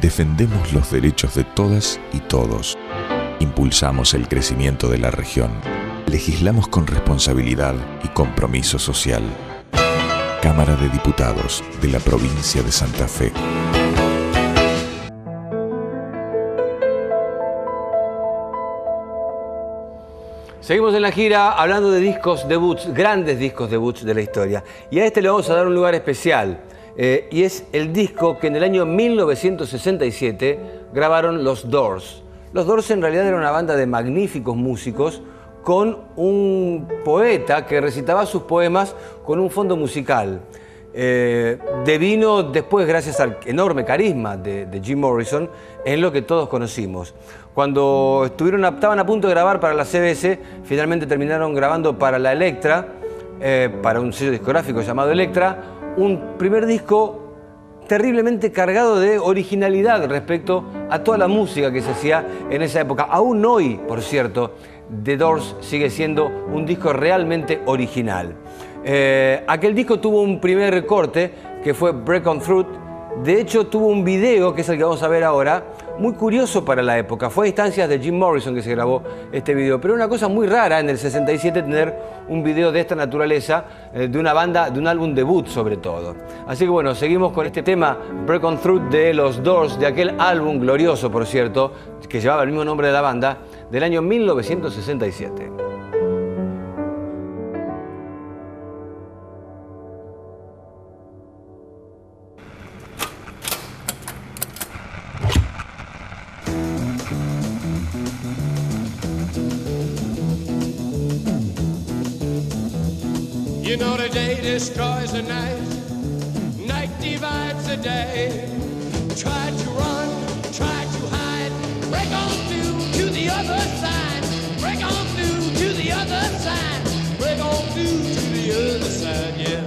defendemos los derechos de todas y todos. Impulsamos el crecimiento de la región. Legislamos con responsabilidad y compromiso social. Cámara de Diputados de la provincia de Santa Fe. Seguimos en la gira hablando de discos debuts, grandes discos debuts de la historia. Y a este le vamos a dar un lugar especial. Y es el disco que en el año 1967 grabaron los Doors. Los Doors en realidad era una banda de magníficos músicos con un poeta que recitaba sus poemas con un fondo musical. Devino después, gracias al enorme carisma de Jim Morrison, en lo que todos conocimos. Cuando estaban a punto de grabar para la CBS, finalmente terminaron grabando para la Elektra, para un sello discográfico llamado Elektra, un primer disco terriblemente cargado de originalidad respecto a toda la música que se hacía en esa época. Aún hoy, por cierto, The Doors sigue siendo un disco realmente original. Aquel disco tuvo un primer corte que fue Break On Through. De hecho, tuvo un video, que es el que vamos a ver ahora, muy curioso para la época. Fue a instancias de Jim Morrison que se grabó este video, pero una cosa muy rara en el 67 tener un video de esta naturaleza, de una banda, de un álbum debut sobre todo. Así que bueno, seguimos con este tema Break On Through de los Doors, de aquel álbum glorioso, por cierto, que llevaba el mismo nombre de la banda, del año 1967. You know the day destroys the night, night divides the day. Try to run, try to hide, break on through to the other side, break on through to the other side, break on through to the other side, yeah.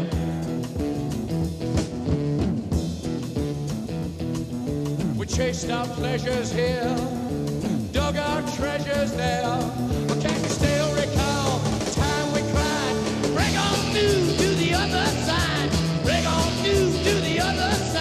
We chased our pleasures here, dug our treasures there, but can you still recall the time we cried? Break on through to the other side, break on through to the other side.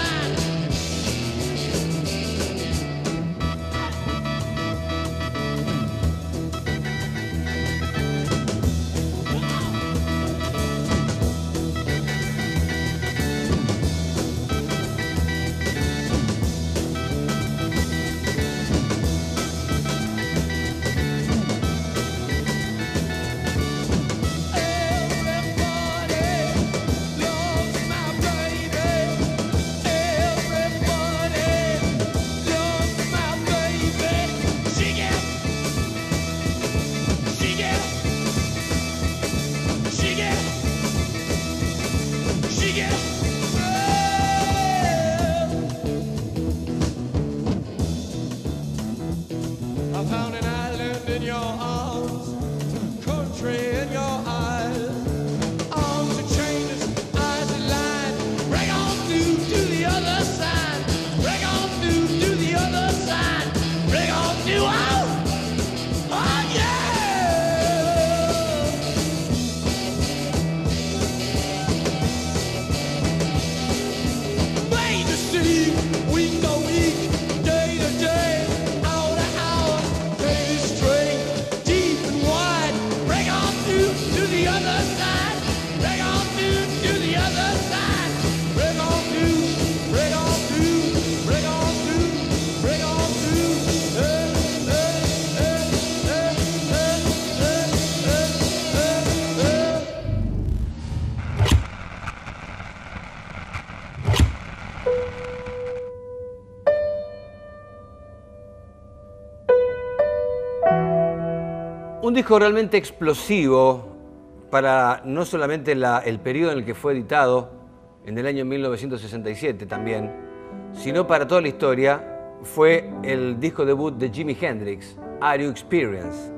I found an island in your arms, country in your eyes. Arms are chainless, eyes are lined. Break on through to the other side. Break on through to the other side. Break on through, oh, oh yeah! Made to see, week to week, day to day. Un disco realmente explosivo para no solamente el periodo en el que fue editado, en el año 1967 también, sino para toda la historia. Fue el disco debut de Jimi Hendrix, Are You Experience,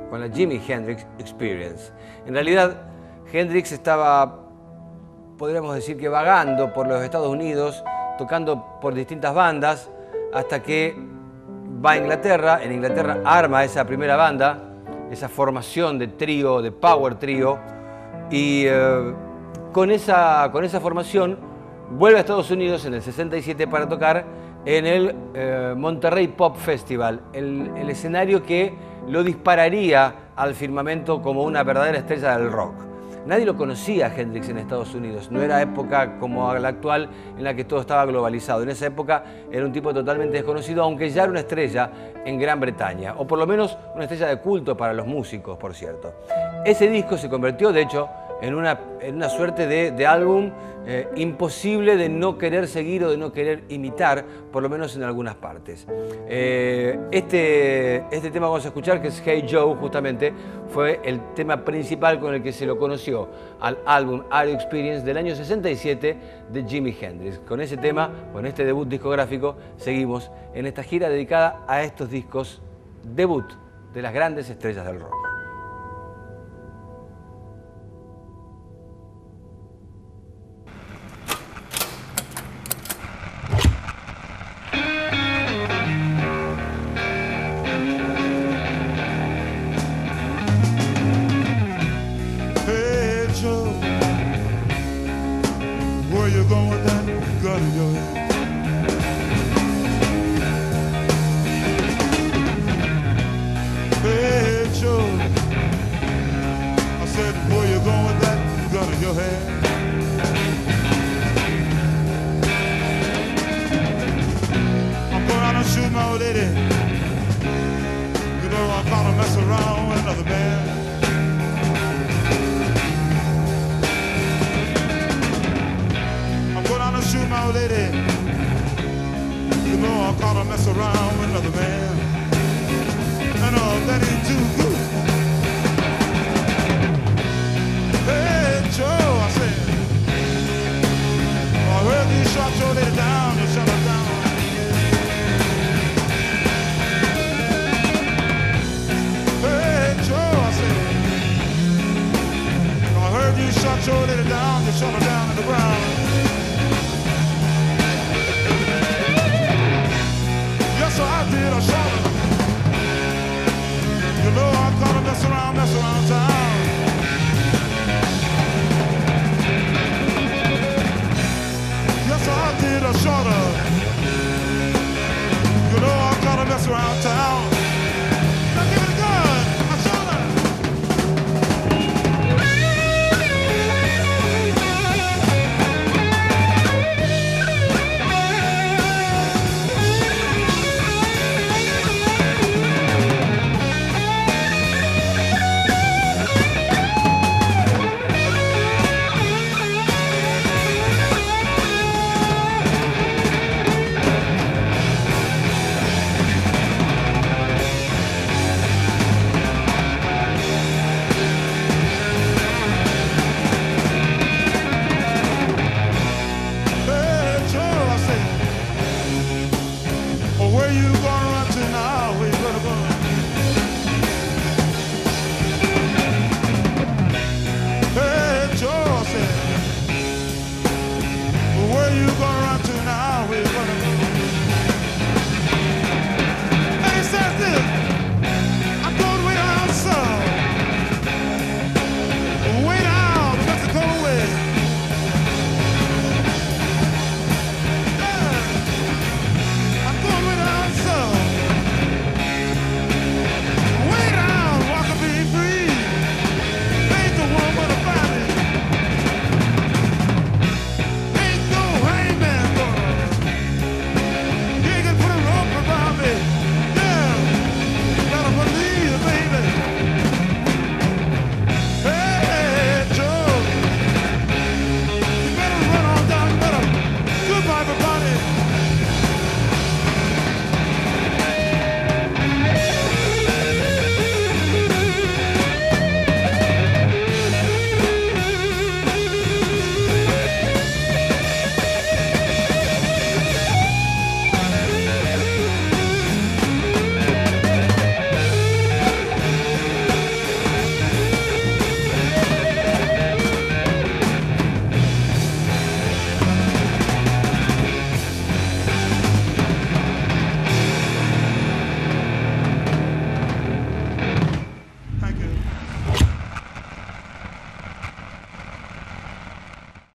con la Jimi Hendrix Experience. En realidad, Hendrix estaba, podríamos decir que vagando por los Estados Unidos, tocando por distintas bandas, hasta que va a Inglaterra. En Inglaterra arma esa primera banda, esa formación de trío, de power trío, y con esa formación vuelve a Estados Unidos en el 67 para tocar, en el Monterrey Pop Festival, el escenario que lo dispararía al firmamento como una verdadera estrella del rock. Nadie lo conocía a Hendrix en Estados Unidos, no era época como la actual en la que todo estaba globalizado. En esa época era un tipo totalmente desconocido, aunque ya era una estrella en Gran Bretaña, o por lo menos una estrella de culto para los músicos, por cierto. Ese disco se convirtió, de hecho, en una suerte de álbum imposible de no querer seguir o de no querer imitar, por lo menos en algunas partes. Este tema que vamos a escuchar, que es Hey Joe, justamente, fue el tema principal con el que se lo conoció al álbum Are You Experience del año 67 de Jimi Hendrix. Con ese tema, con este debut discográfico, seguimos en esta gira dedicada a estos discos debut de las grandes estrellas del rock. Where you going with that gun in your head? Hey, Joe, I said, where you going with that gun in your head? I'm going out and shoot my old lady. You know I'm gonna mess around with another man. Shoot my old lady. You know I caught her mess around with another man. And that ain't too good. Hey, Joe, I said, I heard you shot your lady down, you shot her down. Hey, Joe, I said, I heard you shot your lady down, you shot her down in the ground.